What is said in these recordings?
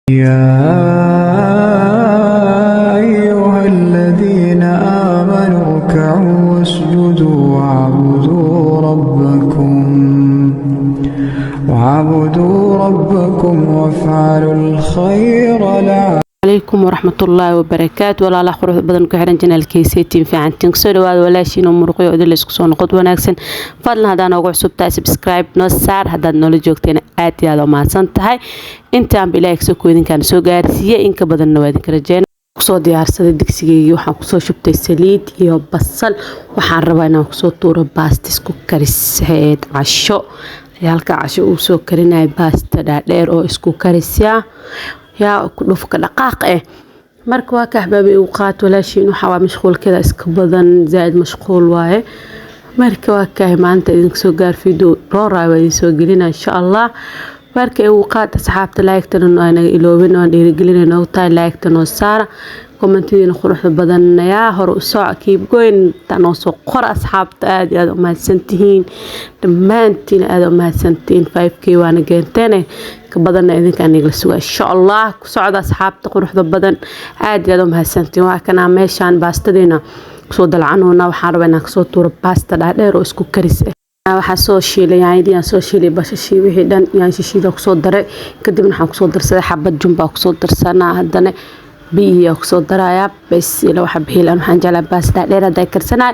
يا أيها الذين آمنوا اركعوا واسجدوا واعبدوا ربكم وافعلوا الخير لعلكم عليكم ورحمة الله وبركاته. ولا خروج بدن كحرن جنال كيسيتين في عنتين كسر ولا شيء مرقي ودل إسكسون قط وناكسن فضل هذا نوع سبتا سبسكرايب نصار هذا نولج وقتنا آتي هذا ما سنتهاي أنت عم بلاك سكوين كان سو جارسية إنك بدن نوادي كرجين kusoo diyaarsaday digsigeyga waxaan kusoo shubtay saliid iyo basal waxaan rabaa inaan kusoo tuuro baasta isku karisay casho halka casho uu soo karinay baasta dhaadheer oo isku karisya yaa ku dhufka dhaqaaq marka waa ka xabaabi uu qaat walaashiin waxa waa mashquulkeeda iska badan zaid mashquul waaye marka waa ka maanta idin soo gaar fiido roora way soo gelina insha Allah marka uu qaat asxaabta like-tan ana iloobin oo dhiirigelinayno taay like-tan oo saara commentiina quruxda badan yaa hor u soo keep going tan oo soo qor asxaabta aad u mahadsantihiin dhamaantiin aad u mahadsantiin 5k waana geenteen ka badan idinka aniga la sugaa insha Allah ku socda asxaabta quruxda badan aad u mahadsantiin waa kana meeshan baastadina soo dalcanoona waxaan rabaa inaan soo tuuro baasta dhaadheer oo isku karis waxaa soo shiilay yaanyo soo shiilay basashii wixii dhan yaanyo shiida ku soo daray kadibna waxaan ku soo darsaday xabad jumba ku soo darsanaa hadana biyo ku soo daraya bas ila waxa bihilan waxaan jeclaa baasta dheer hada karsanaa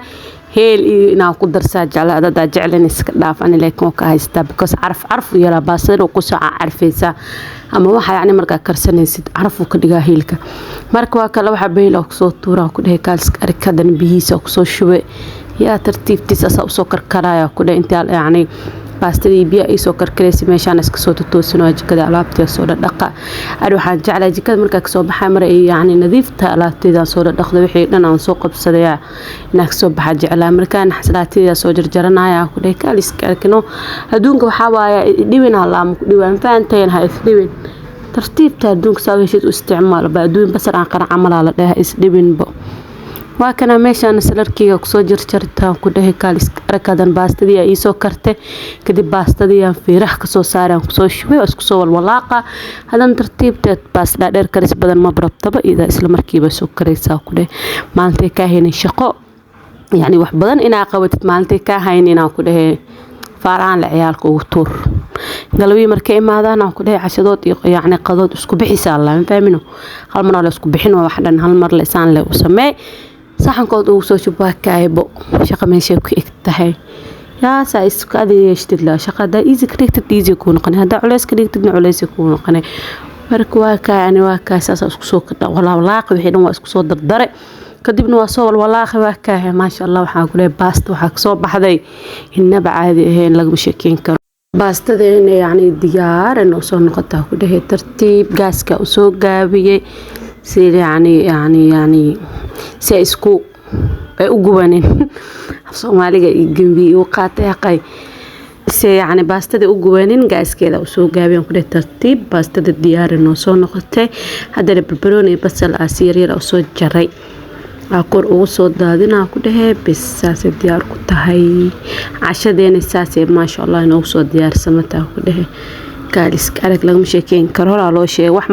heel inaan ku darsaa jeclaa jeclan iska dhaafan laakiin ka haysta because arf yara baasada ku soo carfaysa ama waxa yani marka karsanaysid arfu ka dhigaa heelka marka waa kala waxa bihilan ku soo tuuraa ku dhahay kaalska arkadan bihiisa ku soo shubay يا ترتيبتيس أصلا سكر كرايا كده أنت يعني باستدي بيا أي سكر كريسي ماشان اسكسوت توسنو جكده علابتي صورة دقة أروح أرجع جكده مركا كسو بحمر يعني نظيفة علابتي ذا صورة دقة وحي أنا نسوق بصديع نكسو بحاجة على مركان حسلاتي ذا صوجر جرنايا كده كاليس كأنه هدونك وحوايا ديوين على ديوين فانتين هاي ديوين ترتيب تهدونك سوي شيء استعمال بعدين بس أنا قرأ عمل على ده ديوين بو waa kana meeshan salarkiga ku soo jarjartaan ku dhahay kaalis arkadan baastadii ay soo kartay kadib baastadii aan fiirax ka soo saaraan ku soo shubay isku soo walwalaaqa hadan tartiibteed baasta dheer karis badan ma barabtaba ida isla markiiba soo karaysaa ku dhahay maanta ka haynin shaqo yani wax badan inaa qabatid maanta ka haynin inaa ku dhahay faaraan la ciyaalka ugu tuur galbi markay imaadaan aan ku dhahay cashadood iyo yani qadood isku bixisa Allah ma fahamino hal mar la isku bixin waa wax dhan hal mar la isaan leh u sameey saxankood uu soo shubaa kaaybo shaqa meesha ku igtahay yaa saa isku adeeyshtid la shaqada easy created easy ku noqon hada culays ka dhigtid culays ku noqon marka waa kaani waa kaasas isku soo kada walaaq wixii dhan waa isku soo dardare kadibna waa soo walaaq waa kaahay ma sha Allah waxa ku leeyahay baasta waxa soo baxday inaba caadi ahayn laga sheekeyn karo baastadeena yani diyaar inuu soo noqoto ku dhahay tartiib gaaska u soo gaabiyay سير يعني سيسكو أوجوانين الصومالية جنبي وقاطع قاي سي يعني باستدي أوجوانين جالس كذا وسوق جابين كده ترتيب باستدي الديار إنه صون نقطة هذا البربروني بس الأسيري أو صوت جري أكور أو صوت دادنا كده بس ساس الديار كده هاي عشان الساس ما شاء الله إنه صوت ديار سمته كده كاليس كارك لغم شيكين كرهلا لو شيء wax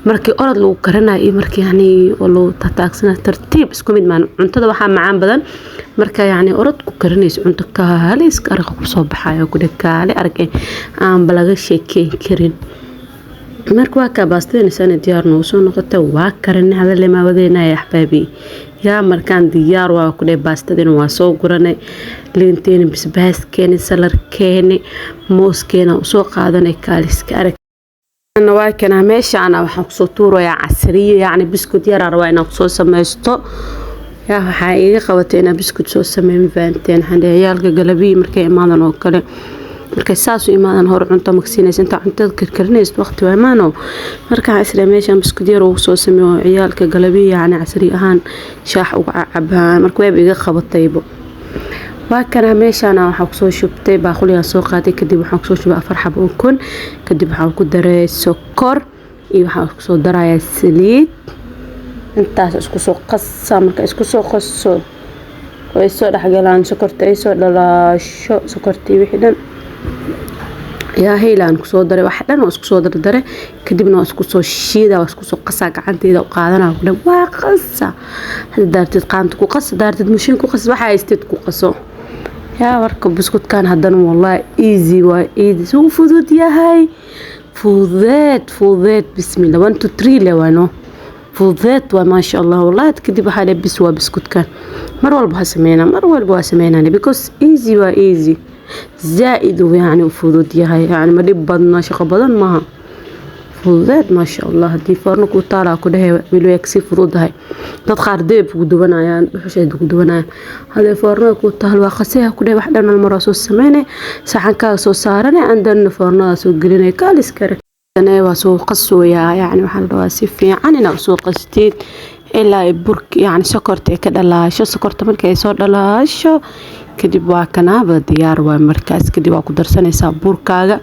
markii orod lagu karanayo markii yani walo tataagsana tartiib isku mid maan cuntada waxa macaan badan marka yani orod ku karinayso cunto kaalis arag ku soo baxayo ku dhakaale arag aan balaga sheekeen karin marka waa ka baasteen sana diyaar noo soo noqoto waa karin hada lama wadeenay ahbaabi yaa markaan diyaar waa ku dhay baastadina waa soo guranay liinteen basbaaskeen salarkeen mooskeena soo qaadanay kaaliska arag ana waa kana meeshaan waxaan ku soo tuurayaa casriyo yani biskud yar arwaa inaan ku soo sameysto yaa waxa iga qabatay inaan biskud soo sameeyo faanteen xandayaalka galabi markay imaadaan oo kale markay saas u imaadaan hor cunto magsiinaysan inta cuntada karkarinayso waqti waa maano marka isla meeshan biskud yar oo soo sameeyo ciyaalka galabi yani casri ahaan shaax uga cabaan marka way iga qabataybo waa kana meeshaan waxa ku soo shubtay baaquliga soo qaatay kadib waxa ku soo shubay 4 xabo oo kun kadib waxa ku daray sokor iyo waxa ku soo daray saliid intaas isku soo qassa marka isku soo qasso way soo dhaxgalaan sokorta ay soo dhalaasho sokortii wixii dhan يا هيلان كسو دري واحد أنا واسكو دري كدبنا واسكو شيدا واسكو قصة قعنتي إذا وقادنا ولا وقصة هذا دارتد قانتكو قص دارتد مشينكو قص waxaa isteedku qaso yaa warka buskudkan hadan wallahi easy waa easy soo fudud yahay fudeed bismillah 1 2 3 lewano fudeed waa ma sha Allah wallahi kadib waxa la bis waa buskudkan mar walba ha sameeyna because easy waa easy زائد يعني وفضود ياهي يعني ما دب بدنا شقة بدن معها فضود ما شاء الله دي فرن كوتالا كده بالوكسي فضود هاي تدخل ديب ودبنا يعني بحشة ودبنا هذا فرن كوتالا وخسيها كده واحدة من المراسو السمانة سحن كاسو سارنا عندنا فرن سو جريني كالس كره أنا وسو قصو يعني محل راسي يعني نقصو قستين إلا برك يعني سكرت كده لا شو سكرت من كيسور لا شو kadib waa kanaaba diyaar waa markaas kadib waa ku darsanaysaa burkaaga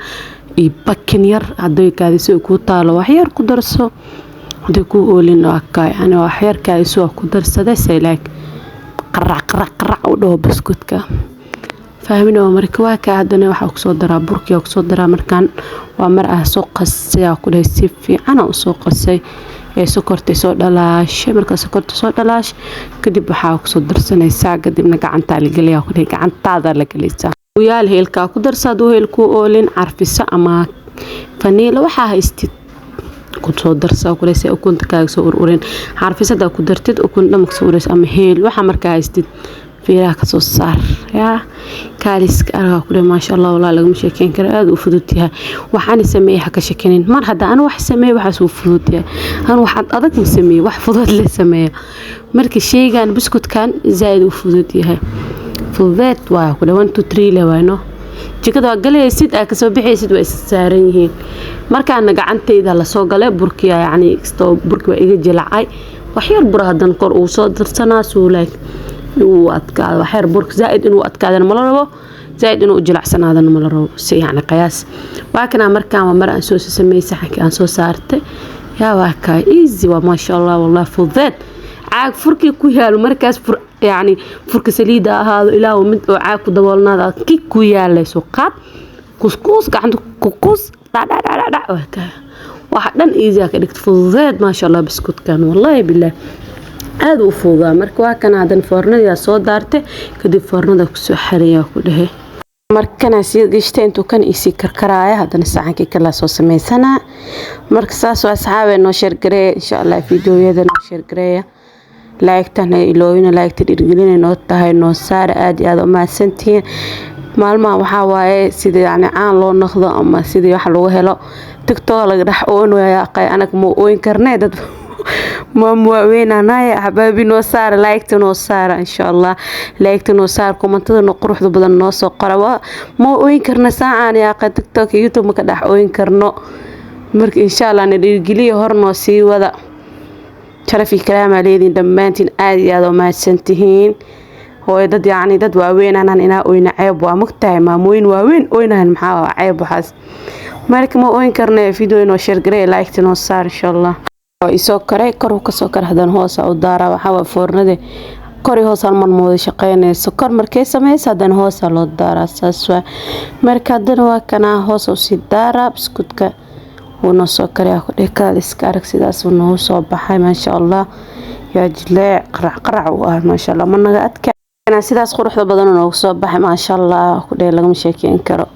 iyo bakin yar haday kaadiso ku taalo wax yar ku darso haday ku oolin waa yani wax yar kaadiso ku darsaday saylaak qarac u dhaw buskudka fahmino marka waa ka hadana waxa ku soo daraa burkiga ku soo daraa markaan waa mar ah soo qasay ku dhahay si fiican oo soo qasay ee sokorta soo dhalaashay marka sokorta soo dhalaashay kadib waxa ku soo darsanaysaa kadibna gacanta la galiyaa ku dhahay gacantaada la galiysaa wiil heelka ku darsado heelku oolin carfisa ama faniila waxa haystid ku soo darsaa ku leeyahay ukunta kaaga soo ururin carfisada ku dartid ukun dhamak soo ururis ama heel waxa marka haystid fiiraha ka soo saar yaa kaaliska arag ku ma sha Allah walaal laga sheekeen karo aad u fudud yahay waxaan sameeyay ka sheekeenin mar hadda aan wax sameeyay waxa soo fudud yahay aan wax adag ma sameeyay wax fudud la sameeyay markii sheygan buskudkan zaid u fudud yahay fudud waa ku 1 2 3 lewano jikada galaysid ka soo bixaysid way saaran yihiin marka aan gacantayda la soo galay burkiya yani isto burkiga iga jilacay wax yar bur hadan kor uu soo darsanaa suulaay وأتكاد وحير برك زائد إنه أتكاد أنا ملربو زائد إنه أجلع سنة هذا ملربو يعني قياس ولكن أمريكا ومرة أنسوس سمي سحك أنسوس صارت يا واكاي إيزي وما شاء الله والله فضيت عاق فركي كويال ومركز يعني فرك سليدة هذا إله ومد عاق دولنا هذا كي كويال لسوقات كوسكوس عندك كوكوس لا واكاي واحد إيزي كده فضيت ما شاء الله بسكوت كان والله بالله aad u fuudaa marka waa kana hadan foornada soo daartay kadib foornada ku soo xariyo ku dhahay markana si gishta intuu kan isi karkaraaya hadan saxanka kala soo sameysana marka saas waa asxaabe noo share gareey insha Allah fiidiyoyada noo share gareeya like-tan ilooyina like-ta dhirgelina noo tahay noo saar aad iyo aad u mahadsantiin maalmaha waxa waaye sidii yani aan loo noqdo ama sidii wax lagu helo TikTok laga dhax oonayaa qay anaga ma ooyin karnaa dad ما وين أنا حبايبي نوصار لايك تنوصار إن شاء الله لايك تنوصار كومنتات نقروح ذو بدن نوص قروا ما وين كرنا ساعة يا قد تيك توك يوتيوب ما كده وين كرنا مرك إن شاء الله نرجلي هرنا سي وذا شرفي كلام عليه دمانتين عادي هذا ما سنتهين هو يدد يعني دد وين أنا وين عيب ومقطع ما وين وين هالمحاوى عيب وحاس مرك ما وين كرنا فيديو نوشر جري لايك تنوصار إن شاء الله isoo karay kor ka soo kar hadan hoos u daara waxa foornada kor hoos alman mood shaqeynayso kor markay sameeyay hadan hoos loo daara saaswa marka hadan waa kana hoos u si daara biskudka uu soo karay ku dhikaal iska arag sidaas uu noo soo baxay ma sha Allah ya jilaa qarac waa ma sha Allah managa adka sidaas quruxda badan oo soo baxay ma sha Allah ku dheer laga sheekeen karo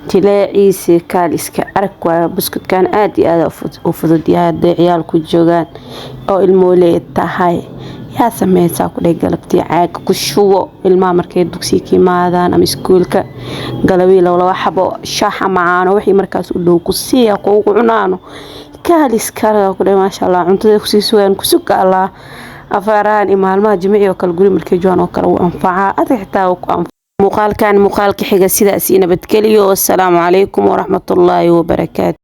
tilaciisi kaaliska arag waa buskudkan aad iyo aad u fudud yahay ciyaal ku joogan oo ilmooley tahay yaa sameeysa ku dhig galabtii caag ku shubo ilmaha markay dugsiga kiimaadaan ama iskuulka galawi laba xabo shaaxa macaano wixii markaas u dhow ku siiya ku cunaano kaaliska ku dhig ma sha Allah cuntada ku sii sugan ku suga Allah afaraan maalmaha jimciyo kala guri markay joon oo kala u anfaca aad xitaa ku مقال كان مقال كحجة سيدة سينا بتكليو والسلام عليكم ورحمة الله وبركاته.